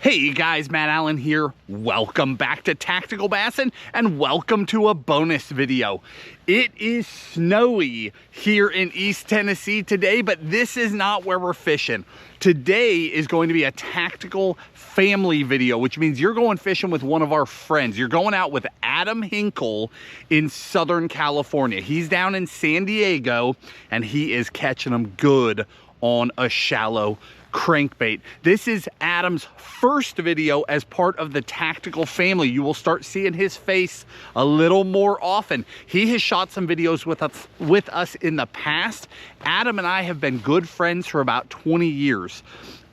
Hey you guys, Matt Allen here. Welcome back to Tactical Bassin and welcome to a bonus video. It is snowy here in East Tennessee today, but this is not where we're fishing. Today is going to be a tactical family video, which means you're going fishing with one of our friends. You're going out with Adam Hinkle in Southern California. He's down in San Diego and he is catching them good on a shallow crankbait. This is Adam's first video as part of the tactical family. You will start seeing his face a little more often. He has shot some videos with us in the past. Adam and I have been good friends for about 20 years.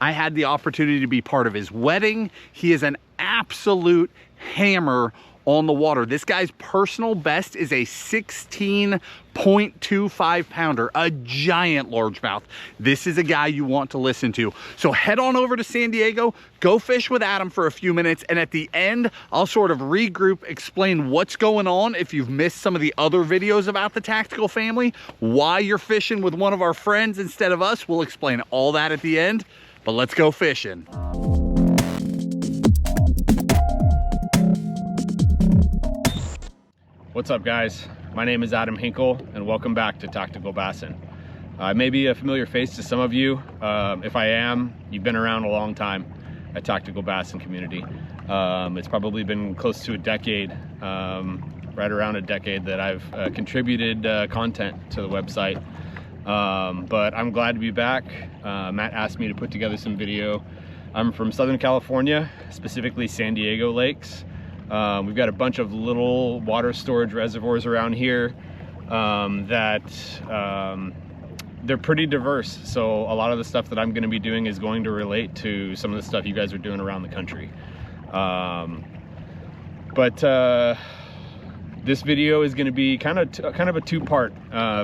I had the opportunity to be part of his wedding. He is an absolute hammer on the water. This guy's personal best is a 16.25 pounder, a giant largemouth. This is a guy you want to listen to. So head on over to San Diego, go fish with Adam for a few minutes, and at the end, I'll sort of regroup, explain what's going on if you've missed some of the other videos about the tactical family, why you're fishing with one of our friends instead of us. We'll explain all that at the end, but let's go fishing. What's up guys? My name is Adam Hinkle and welcome back to Tactical Bassin. I may be a familiar face to some of you. If I am, you've been around a long time at Tactical Bassin community. It's probably been close to a decade, right around a decade that I've contributed content to the website. But I'm glad to be back. Matt asked me to put together some video. I'm from Southern California, specifically San Diego lakes. We've got a bunch of little water storage reservoirs around here that they're pretty diverse. So a lot of the stuff that I'm going to be doing is going to relate to some of the stuff you guys are doing around the country. This video is going to be kind of a two-part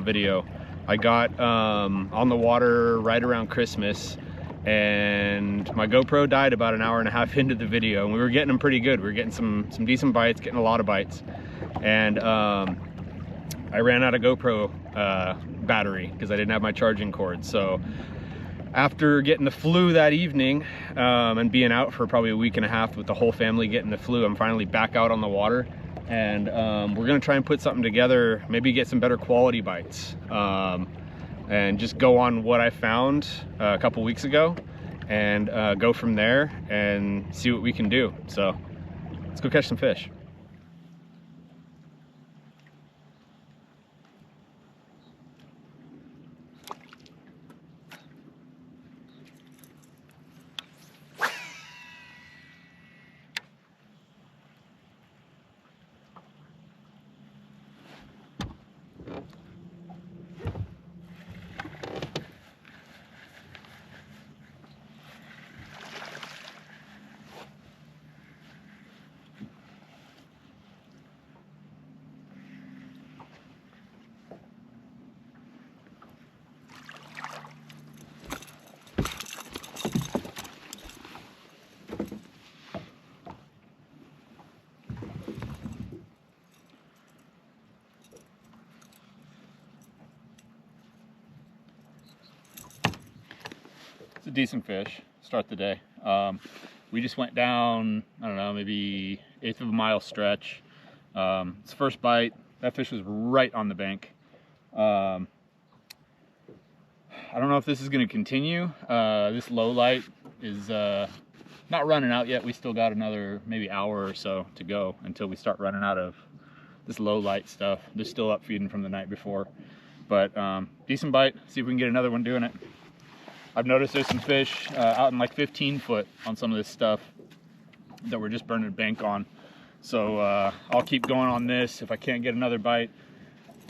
video. I got on the water right around Christmas, and my GoPro died about an hour and a half into the video, and we were getting them pretty good. We were getting some decent bites, getting a lot of bites, and I ran out of GoPro battery because I didn't have my charging cord. So after getting the flu that evening and being out for probably a week and a half with the whole family getting the flu, I'm finally back out on the water, and we're gonna try and put something together, maybe get some better quality bites. And just go on what I found a couple weeks ago and go from there and see what we can do. So let's go catch some fish. It's a decent fish, start the day. We just went down, I don't know, maybe 1/8 of a mile stretch. It's the first bite. That fish was right on the bank. I don't know if this is gonna continue. This low light is not running out yet. We still got another maybe hour or so to go until we start running out of this low light stuff. They're still up feeding from the night before. But decent bite, see if we can get another one doing it. I've noticed there's some fish out in like 15 foot on some of this stuff that we're just burning bank on. So I'll keep going on this. If I can't get another bite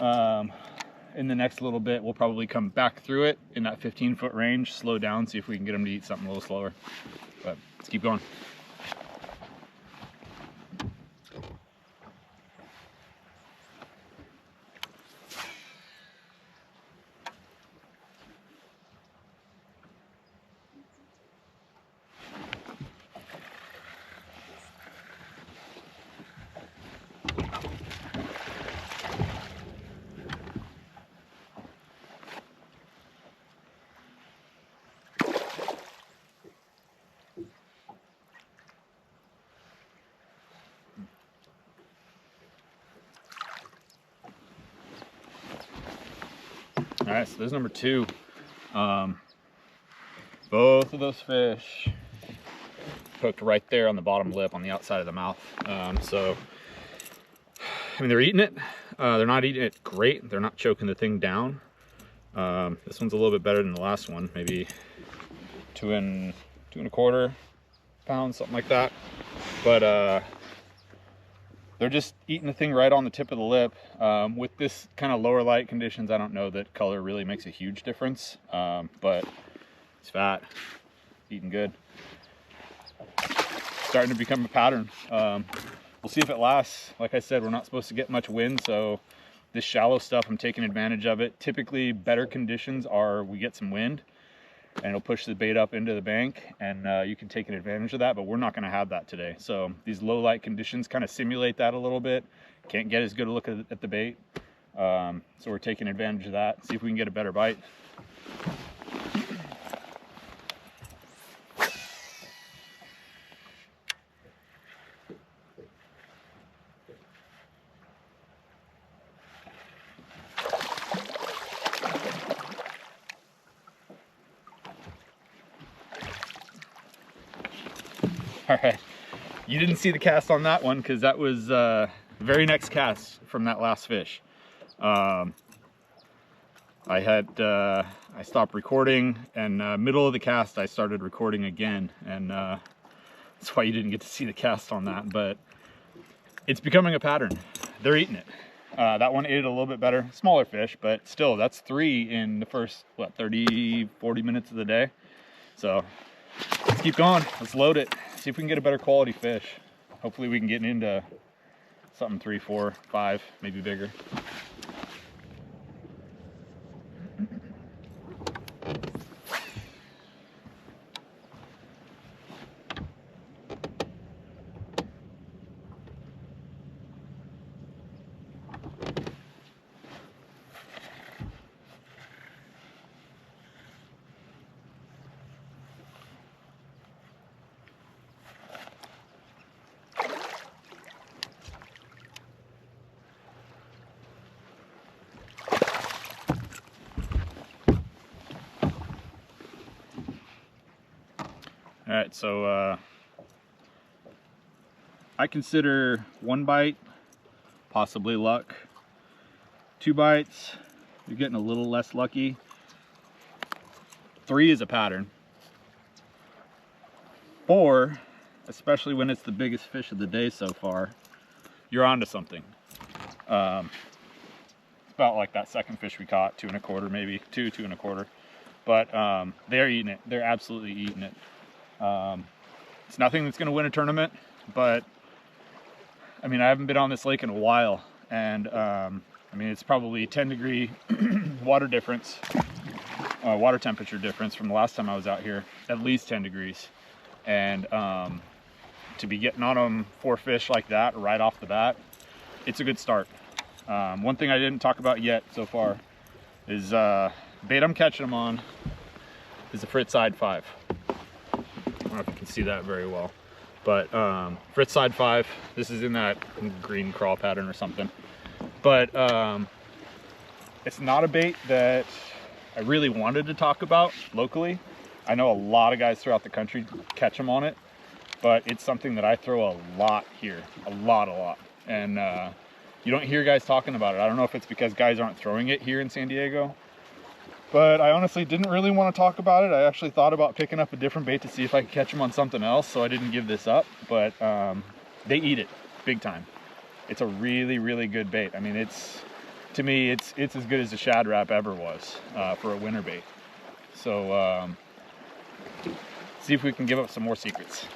in the next little bit, we'll probably come back through it in that 15-foot range, slow down, see if we can get them to eat something a little slower. But let's keep going. All right, so there's number 2. Both of those fish hooked right there on the bottom lip on the outside of the mouth. So, I mean, they're eating it. They're not eating it great. They're not choking the thing down. This one's a little bit better than the last one, maybe 2 and 2¼ pounds, something like that. But they're just eating the thing right on the tip of the lip. With this kind of lower light conditions, I don't know that color really makes a huge difference, but it's fat, eating good. Starting to become a pattern. We'll see if it lasts. Like I said, we're not supposed to get much wind, so this shallow stuff, I'm taking advantage of it. Typically, better conditions are we get some wind and it'll push the bait up into the bank, and you can take an advantage of that, but we're not going to have that today. So these low light conditions kind of simulate that a little bit. Can't get as good a look at the bait, so we're taking advantage of that. See if we can get a better bite. All right, you didn't see the cast on that one because that was the very next cast from that last fish. I stopped recording, and middle of the cast I started recording again, and that's why you didn't get to see the cast on that. But it's becoming a pattern. They're eating it. That one ate it a little bit better, smaller fish, but still, that's 3 in the first, what, 30, 40 minutes of the day. So let's keep going. Let's load it. See if we can get a better quality fish. Hopefully we can get into something 3, 4, 5, maybe bigger. All right, so I consider 1 bite possibly luck. 2 bites, you're getting a little less lucky. 3 is a pattern. 4, especially when it's the biggest fish of the day so far, you're onto something. It's about like that second fish we caught, 2¼ maybe, 2¼ but they're eating it. They're absolutely eating it. It's nothing that's going to win a tournament, but I mean, I haven't been on this lake in a while, and I mean, it's probably 10-degree water difference, water temperature difference from the last time I was out here, at least 10 degrees. And to be getting on them 4 fish like that right off the bat, it's a good start. One thing I didn't talk about yet so far is bait I'm catching them on is a Fritz side 5. I don't know if you can see that very well, but Fritz side 5, this is in that green crawl pattern or something. But it's not a bait that I really wanted to talk about locally. I know a lot of guys throughout the country catch them on it, but it's something that I throw a lot here, a lot. And you don't hear guys talking about it. I don't know if it's because guys aren't throwing it here in San Diego, but I honestly didn't really want to talk about it. I actually thought about picking up a different bait to see if I could catch them on something else, so I didn't give this up, but they eat it big time. It's a really good bait. I mean, to me, it's as good as a shad wrap ever was for a winter bait. So see if we can give up some more secrets.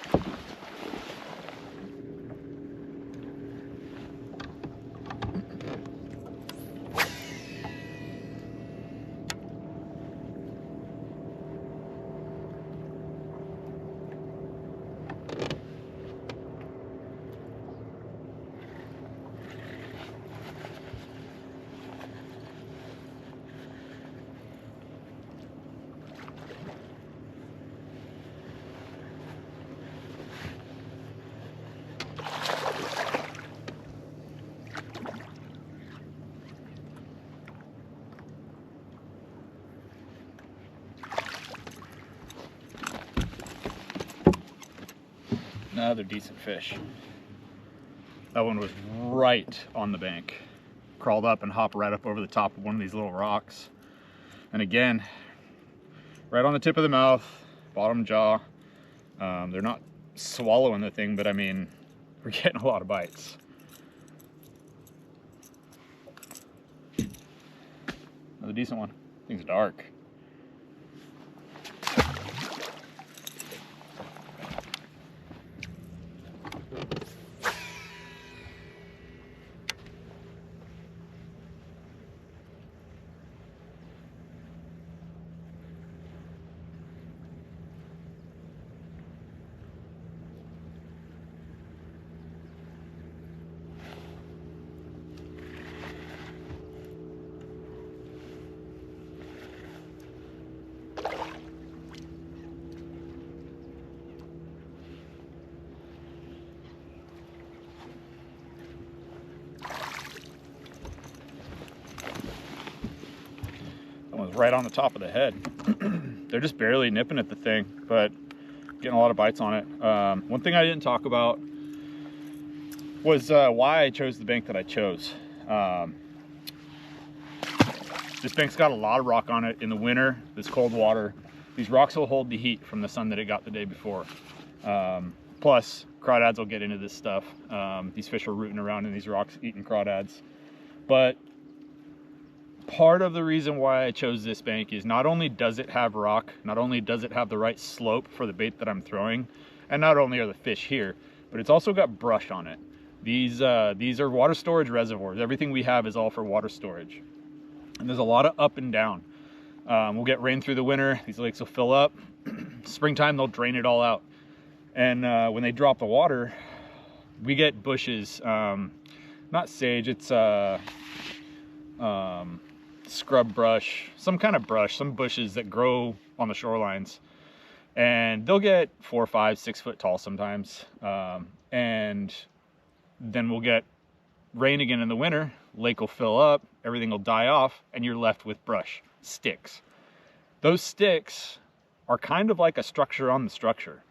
Another decent fish. That one was right on the bank. Crawled up and hopped right up over the top of one of these little rocks. And again, right on the tip of the mouth, bottom jaw. They're not swallowing the thing, but I mean, we're getting a lot of bites. Another decent one. Thing's dark. Right on the top of the head. They're just barely nipping at the thing, but getting a lot of bites on it. One thing I didn't talk about was why I chose the bank that I chose. This bank's got a lot of rock on it in the winter, this cold water. These rocks will hold the heat from the sun that it got the day before. Plus, crawdads will get into this stuff. These fish are rooting around in these rocks eating crawdads. But part of the reason why I chose this bank is not only does it have rock, not only does it have the right slope for the bait that I'm throwing, and not only are the fish here, but it's also got brush on it. These are water storage reservoirs. Everything we have is all for water storage. And there's a lot of up and down. We'll get rain through the winter, these lakes will fill up. Springtime, they'll drain it all out. And when they drop the water, we get bushes, not sage, it's scrub brush, some kind of brush, some bushes that grow on the shorelines, and they'll get 4, 5, 6 foot tall sometimes. And then we'll get rain again in the winter, lake will fill up, everything will die off, and you're left with brush, sticks. Those sticks are kind of like a structure on the structure.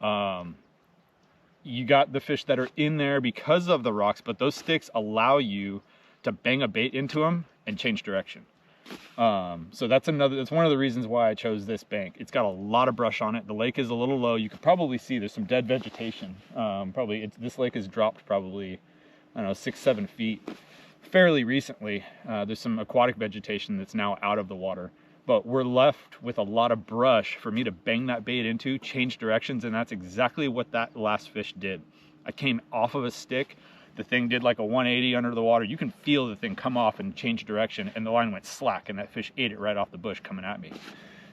You got the fish that are in there because of the rocks, but those sticks allow you to bang a bait into them and change direction. So that's one of the reasons why I chose this bank. It's got a lot of brush on it. The lake is a little low. You can probably see there's some dead vegetation. This lake has dropped probably, I don't know, 6, 7 feet fairly recently. There's some aquatic vegetation that's now out of the water, but we're left with a lot of brush for me to bang that bait into, change directions, and that's exactly what that last fish did. I came off of a stick. The thing did like a 180 under the water. You can feel the thing come off and change direction, and the line went slack, and that fish ate it right off the bush coming at me.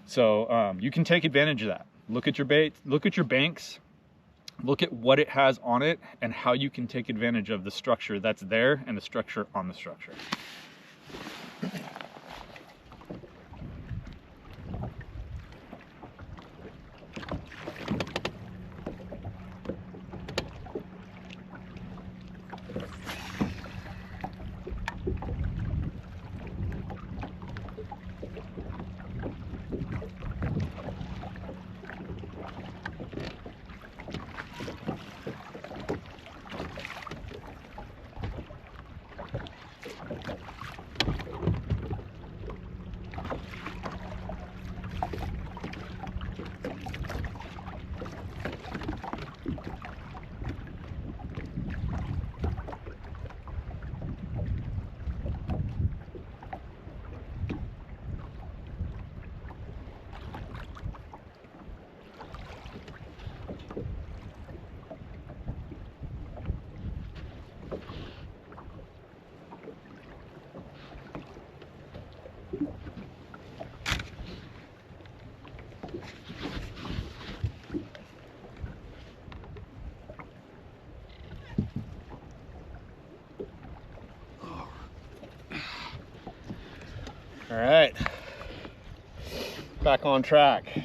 So you can take advantage of that. Look at your bait, look at your banks, look at what it has on it, and how you can take advantage of the structure that's there and the structure on the structure. All right, back on track.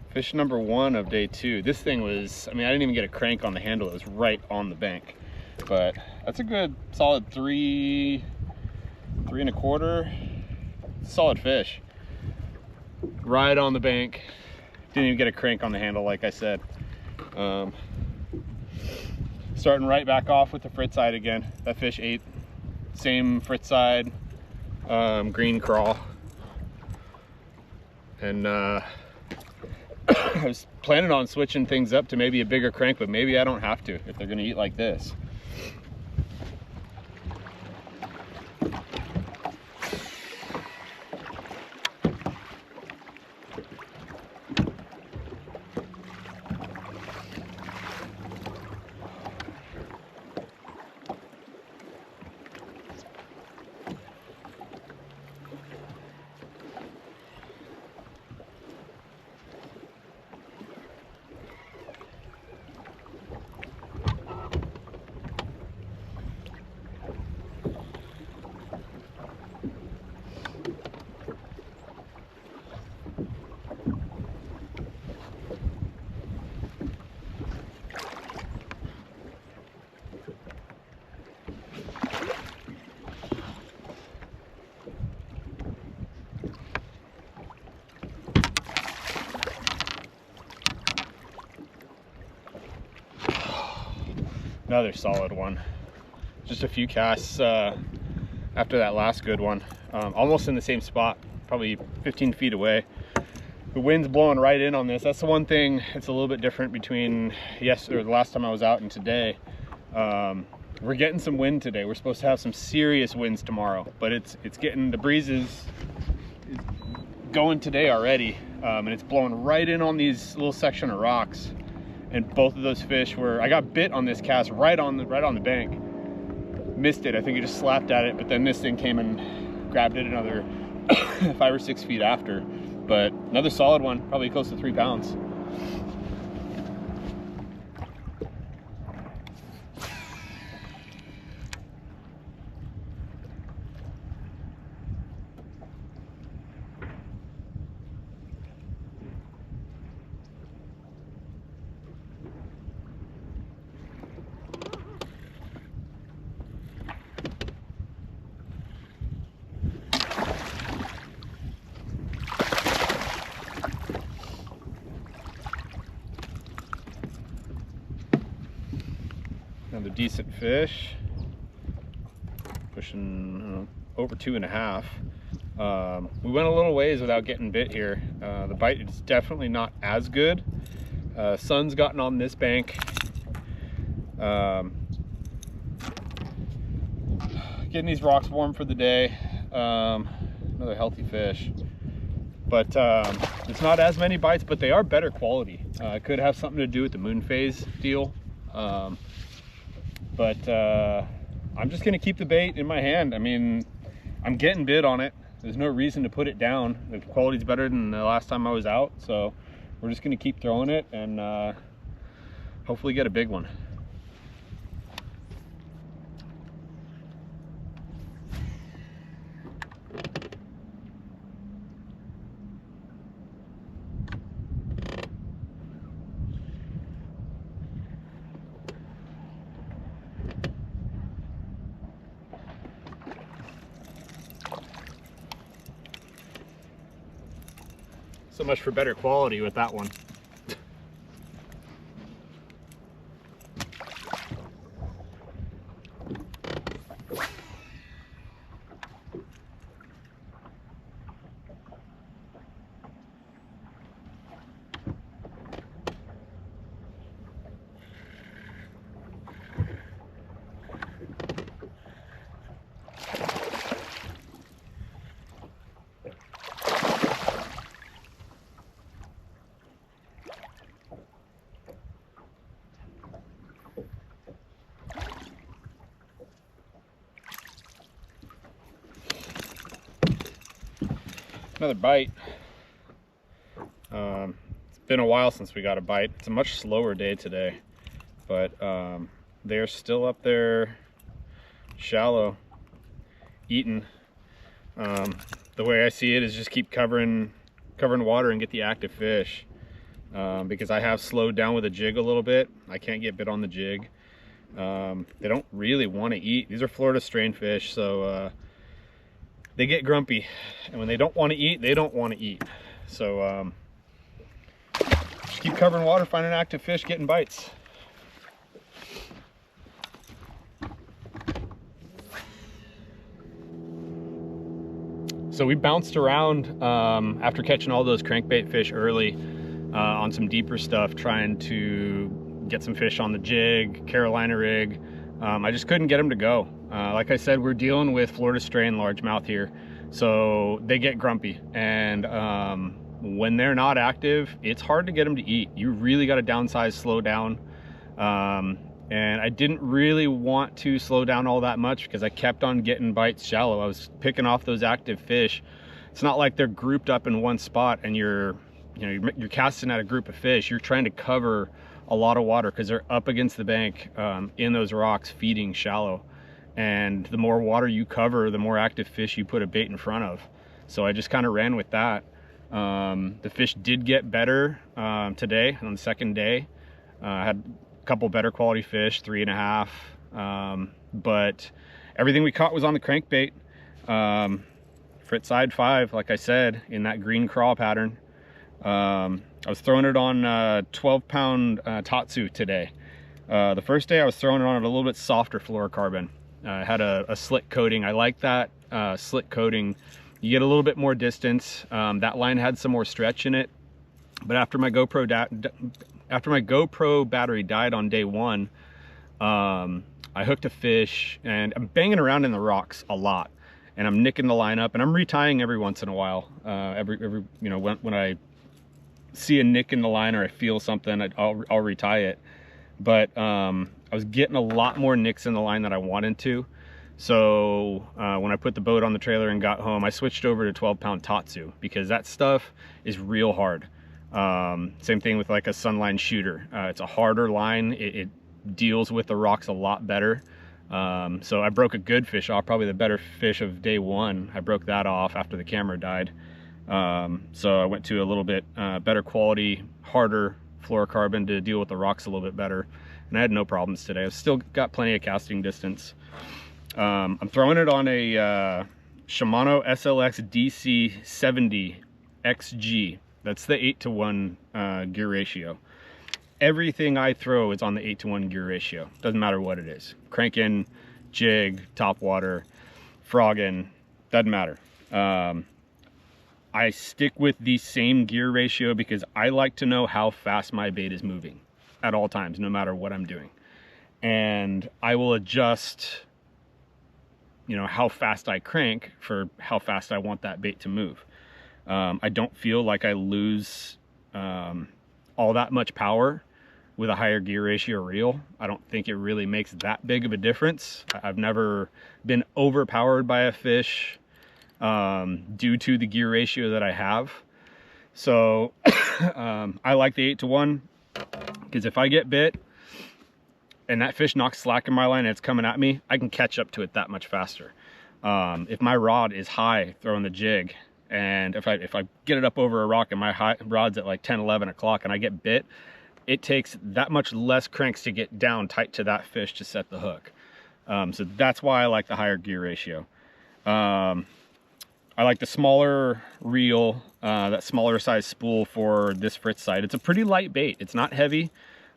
Fish number 1 of day 2. This thing was, I mean, I didn't even get a crank on the handle. It was right on the bank, but that's a good solid 3 1/4. Solid fish. Right on the bank. Didn't even get a crank on the handle, like I said. Starting right back off with the frit side again. That fish ate same frit side, green crawl. And I was planning on switching things up to maybe a bigger crank, but maybe I don't have to if they're gonna eat like this. Another solid one. Just a few casts after that last good one. Almost in the same spot, probably 15 feet away. The wind's blowing right in on this. That's the one thing it's a little bit different between the last time I was out and today. We're getting some wind today. We're supposed to have some serious winds tomorrow, but it's getting, the breeze is going today already, and it's blowing right in on these little section of rocks. And both of those fish were, I got bit on this cast right on the bank. Missed it, I think it just slapped at it, but then this thing came and grabbed it another 5 or 6 feet after. But another solid one, probably close to 3 pounds. Another decent fish, pushing over 2.5. We went a little ways without getting bit here. The bite is definitely not as good. Sun's gotten on this bank. Getting these rocks warm for the day. Another healthy fish. But it's not as many bites, but they are better quality. It could have something to do with the moon phase deal. But I'm just gonna keep the bait in my hand. I mean, I'm getting bit on it. There's no reason to put it down. The quality's better than the last time I was out, so we're just gonna keep throwing it and hopefully get a big one. So much for better quality with that one. Another bite. It's been a while since we got a bite. It's a much slower day today, but they're still up there shallow eating. The way I see it is just keep covering water and get the active fish, because I have slowed down with a jig a little bit. I can't get bit on the jig. They don't really want to eat. These are Florida strain fish, so they get grumpy, and when they don't want to eat, they don't want to eat. So just just keep covering water, finding active fish, getting bites. So we bounced around after catching all those crankbait fish early on some deeper stuff, trying to get some fish on the jig, Carolina rig. I just couldn't get them to go. Like I said, we're dealing with Florida strain largemouth here, so they get grumpy, and when they're not active, it's hard to get them to eat. You really got to downsize, slow down. And I didn't really want to slow down all that much because I kept on getting bites shallow. I was picking off those active fish. It's not like they're grouped up in one spot and you're casting at a group of fish. You're trying to cover a lot of water because they're up against the bank in those rocks feeding shallow. And the more water you cover, the more active fish you put a bait in front of. So I just kind of ran with that. The fish did get better today on the second day. I had a couple better quality fish, 3.5, but everything we caught was on the crankbait. Frit side 5, like I said, in that green crawl pattern. I was throwing it on 12-pound Tatsu today. The first day I was throwing it on a little bit softer fluorocarbon. I had a slick coating. I like that slick coating. You get a little bit more distance. That line had some more stretch in it, but after my GoPro battery died on day 1, I hooked a fish, and I'm banging around in the rocks a lot, and I'm nicking the line up, and I'm retying every once in a while. When I see a nick in the line or I feel something, I'll retie it. But I was getting a lot more nicks in the line than I wanted to. So when I put the boat on the trailer and got home, I switched over to 12-pound Tatsu because that stuff is real hard. Same thing with like a Sunline shooter. It's a harder line. It deals with the rocks a lot better. So I broke a good fish off, probably the better fish of day 1. I broke that off after the camera died. So I went to a little bit better quality, harder fluorocarbon to deal with the rocks a little bit better. And I had no problems today. I've still got plenty of casting distance. I'm throwing it on a Shimano SLX DC 70 XG. That's the 8-to-1 gear ratio. Everything I throw is on the 8-to-1 gear ratio. Doesn't matter what it is. Cranking, jig, topwater, frogging, doesn't matter. I stick with the same gear ratio because I like to know how fast my bait is moving at all times, no matter what I'm doing. And I will adjust, how fast I crank for how fast I want that bait to move. I don't feel like I lose all that much power with a higher gear ratio reel. I don't think it really makes that big of a difference. I've never been overpowered by a fish due to the gear ratio that I have. So I like the 8-to-1 because if I get bit and that fish knocks slack in my line and it's coming at me, I can catch up to it that much faster. If my rod is high throwing the jig, and if I get it up over a rock and my rod's at like 10, 11 o'clock and I get bit, it takes that much less cranks to get down tight to that fish to set the hook. So that's why I like the higher gear ratio. I like the smaller reel, that smaller size spool for this Fritz side. It's a pretty light bait. It's not heavy.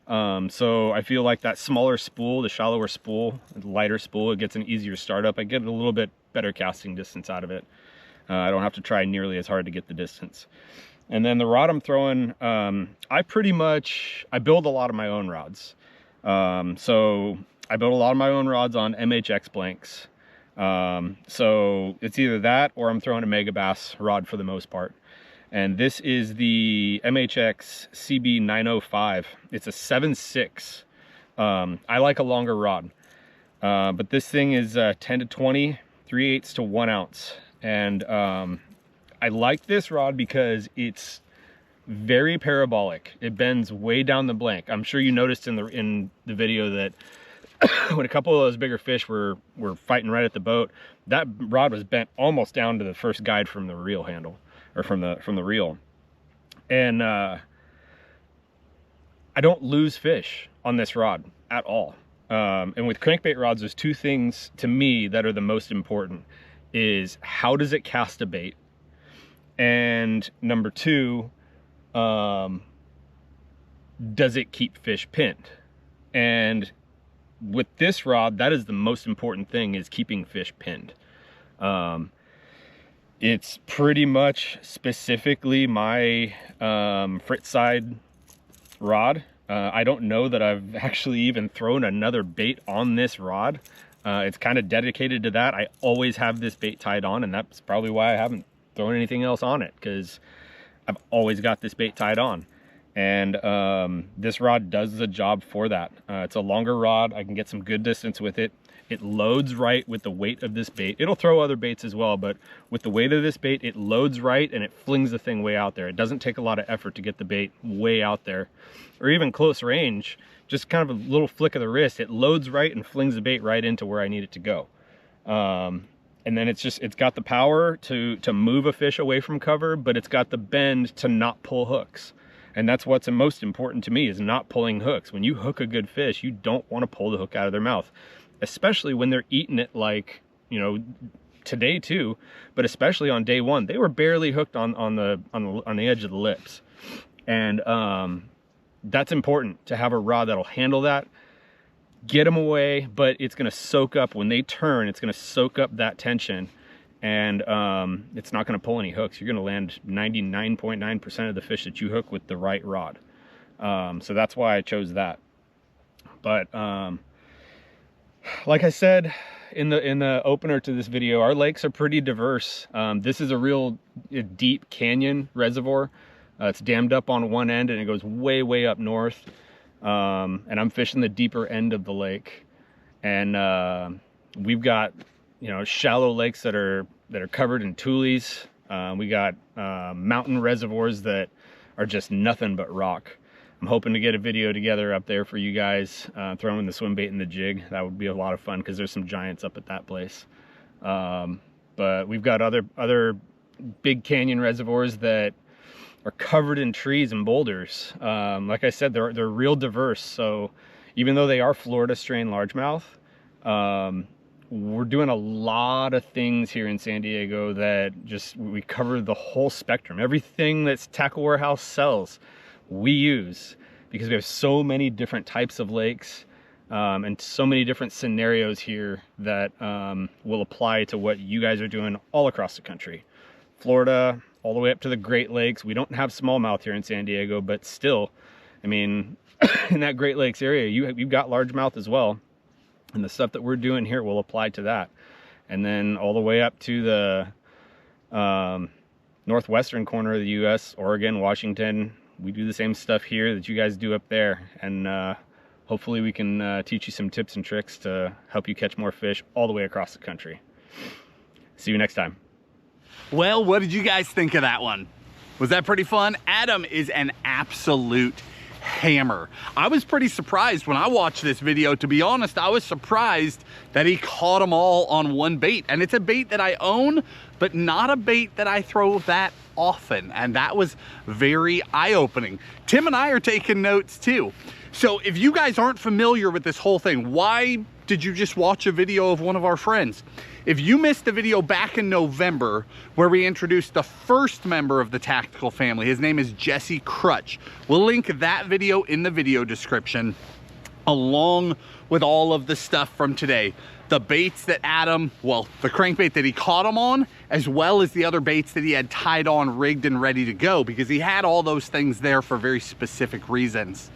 So I feel like that smaller spool, the shallower spool, the lighter spool, it gets an easier startup. I get a little bit better casting distance out of it. I don't have to try nearly as hard to get the distance. And then the rod I'm throwing, I build a lot of my own rods. So I build a lot of my own rods on MHX blanks. So it's either that or I'm throwing a Megabass rod for the most part. And this is the MHX CB 905. It's a 7.6. I like a longer rod. But this thing is 10 to 20, 3/8 to 1 ounce. And I like this rod because it's very parabolic. It bends way down the blank. I'm sure you noticed in the video that when a couple of those bigger fish were fighting right at the boat, that rod was bent almost down to the first guide from the reel handle, or from the reel. And I don't lose fish on this rod at all. And with crankbait rods, there's 2 things to me that are the most important. Is how does it cast a bait? And number 2, does it keep fish pinned? And with this rod, that is the most important thing, is keeping fish pinned. It's pretty much specifically my Fritz side rod. I don't know that I've actually even thrown another bait on this rod. It's kind of dedicated to that. I always have this bait tied on, and that's probably why I haven't thrown anything else on it, because I've always got this bait tied on. And this rod does the job for that. It's a longer rod. I can get some good distance with it. It loads right with the weight of this bait. It'll throw other baits as well, but with the weight of this bait, it loads right and it flings the thing way out there. It doesn't take a lot of effort to get the bait way out there, or even close range. Just kind of a little flick of the wrist, it loads right and flings the bait right into where I need it to go. And then it's got the power to move a fish away from cover, but it's got the bend to not pull hooks. And that's what's most important to me, is not pulling hooks. When you hook a good fish, you don't want to pull the hook out of their mouth, especially when they're eating it, like, you know, today too, but especially on day one. They were barely hooked on the edge of the lips. And that's important, to have a rod that'll handle that, get them away, but it's going to soak up, when they turn, it's going to soak up that tension, and it's not going to pull any hooks. You're going to land 99.9% of the fish that you hook with the right rod. So that's why I chose that. But like I said in the opener to this video, our lakes are pretty diverse. This is a real deep canyon reservoir. It's dammed up on one end and it goes way up north. And I'm fishing the deeper end of the lake. And we've got, you know, shallow lakes that are covered in tules. We got mountain reservoirs that are just nothing but rock. I'm hoping to get a video together up there for you guys, throwing the swim bait and the jig. That would be a lot of fun, because there's some giants up at that place. But we've got other big canyon reservoirs that are covered in trees and boulders. Like I said, they're real diverse. So even though they are Florida strain largemouth, we're doing a lot of things here in San Diego that we cover the whole spectrum. Everything that's Tackle Warehouse sells, we use, because we have so many different types of lakes, and so many different scenarios here that will apply to what you guys are doing all across the country. Florida, all the way up to the Great Lakes. We don't have smallmouth here in San Diego, but still, I mean, in that Great Lakes area, you've got largemouth as well. And the stuff that we're doing here will apply to that. And then all the way up to the northwestern corner of the US, Oregon, Washington, we do the same stuff here that you guys do up there. And hopefully we can teach you some tips and tricks to help you catch more fish all the way across the country. See you next time. Well, what did you guys think of that one? Was that pretty fun? Adam is an absolute hammer. I was pretty surprised when I watched this video. To be honest, I was surprised that he caught them all on one bait. And it's a bait that I own, but not a bait that I throw that often. And that was very eye-opening. Tim and I are taking notes too. So if you guys aren't familiar with this whole thing, why did you just watch a video of one of our friends? If you missed the video back in November where we introduced the first member of the Tactical family, his name is Jesse Crutch. We'll link that video in the video description, along with all of the stuff from today. The baits that Adam, well, the crankbait that he caught him on, as well as the other baits that he had tied on, rigged, and ready to go, because he had all those things there for very specific reasons.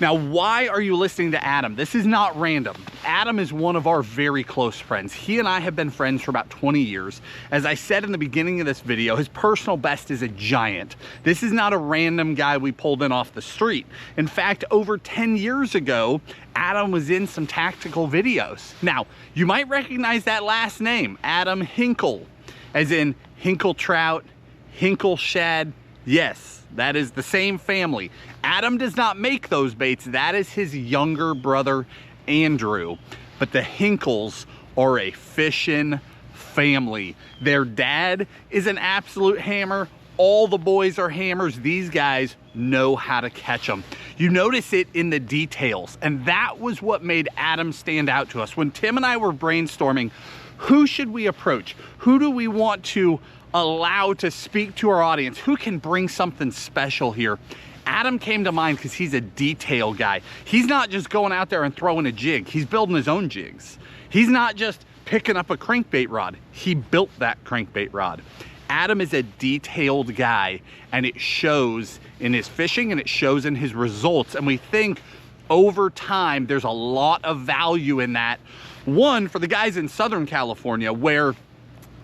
Now, why are you listening to Adam? This is not random. Adam is one of our very close friends. He and I have been friends for about 20 years. As I said in the beginning of this video, his personal best is a giant. This is not a random guy we pulled in off the street. In fact, over 10 years ago, Adam was in some tactical videos. Now, you might recognize that last name, Adam Hinkle, as in Hinkle trout, Hinkle shad. Yes, that is the same family. Adam does not make those baits. That is his younger brother, Andrew. But the Hinkles are a fishing family. Their dad is an absolute hammer. All the boys are hammers. These guys know how to catch them. You notice it in the details, and that was what made Adam stand out to us. When Tim and I were brainstorming, who should we approach? Who do we want to allow to speak to our audience? Who can bring something special here? Adam came to mind because he's a detail guy. He's not just going out there and throwing a jig. He's building his own jigs. He's not just picking up a crankbait rod. He built that crankbait rod. Adam is a detailed guy, and it shows in his fishing and it shows in his results. And we think over time, there's a lot of value in that. One, for the guys in Southern California, where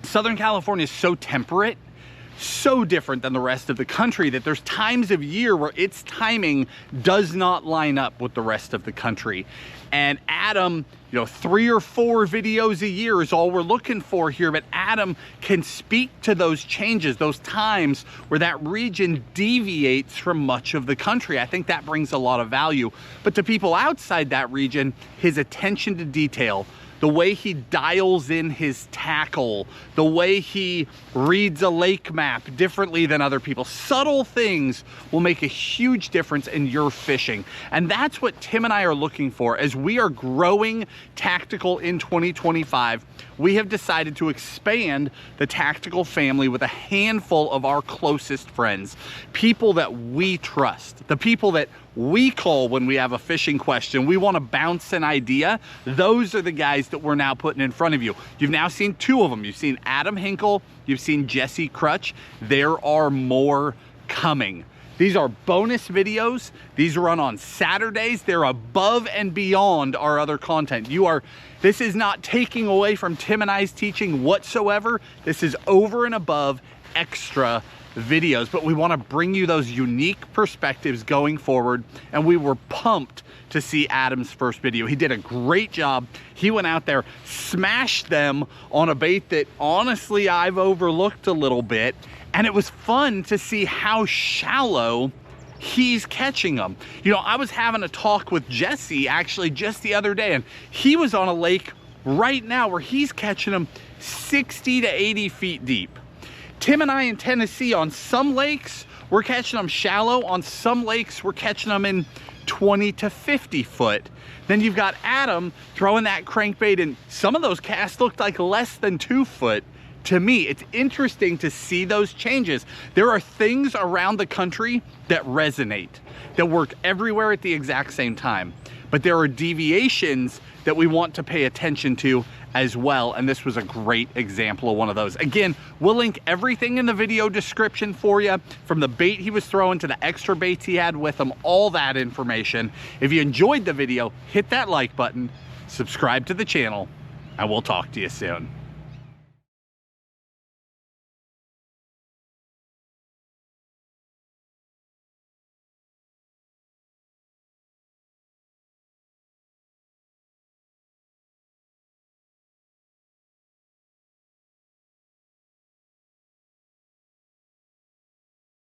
Southern California is so temperate, so different than the rest of the country, that there's times of year where its timing does not line up with the rest of the country. And Adam, 3 or 4 videos a year is all we're looking for here, but Adam can speak to those changes, those times where that region deviates from much of the country. I think that brings a lot of value. But to people outside that region, his attention to detail, the way he dials in his tackle, the way he reads a lake map differently than other people. Subtle things will make a huge difference in your fishing. And that's what Tim and I are looking for. As we are growing Tactical in 2025, we have decided to expand the Tactical family with a handful of our closest friends, people that we trust, the people that we call when we have a fishing question, we want to bounce an idea. Those are the guys that we're now putting in front of you. You've now seen 2 of them. You've seen Adam Hinkle, you've seen Jesse Crutch. There are more coming. These are bonus videos. These run on Saturdays. They're above and beyond our other content. This is not taking away from Tim and I's teaching whatsoever. This is over and above extra videos, but we want to bring you those unique perspectives going forward. And we were pumped to see Adam's first video. He did a great job. He went out there, smashed them on a bait that honestly I've overlooked a little bit, and it was fun to see how shallow he's catching them. I was having a talk with Jesse actually just the other day, and he was on a lake right now where he's catching them 60 to 80 feet deep. Tim and I in Tennessee, on some lakes, we're catching them shallow. On some lakes, we're catching them in 20 to 50 foot. Then you've got Adam throwing that crankbait, and some of those casts looked like less than 2 foot. To me, it's interesting to see those changes. There are things around the country that resonate, that work everywhere at the exact same time. But there are deviations that we want to pay attention to as well, and this was a great example of one of those. Again, we'll link everything in the video description for you, from the bait he was throwing to the extra baits he had with him, all that information. If you enjoyed the video, hit that like button, subscribe to the channel, and we'll talk to you soon.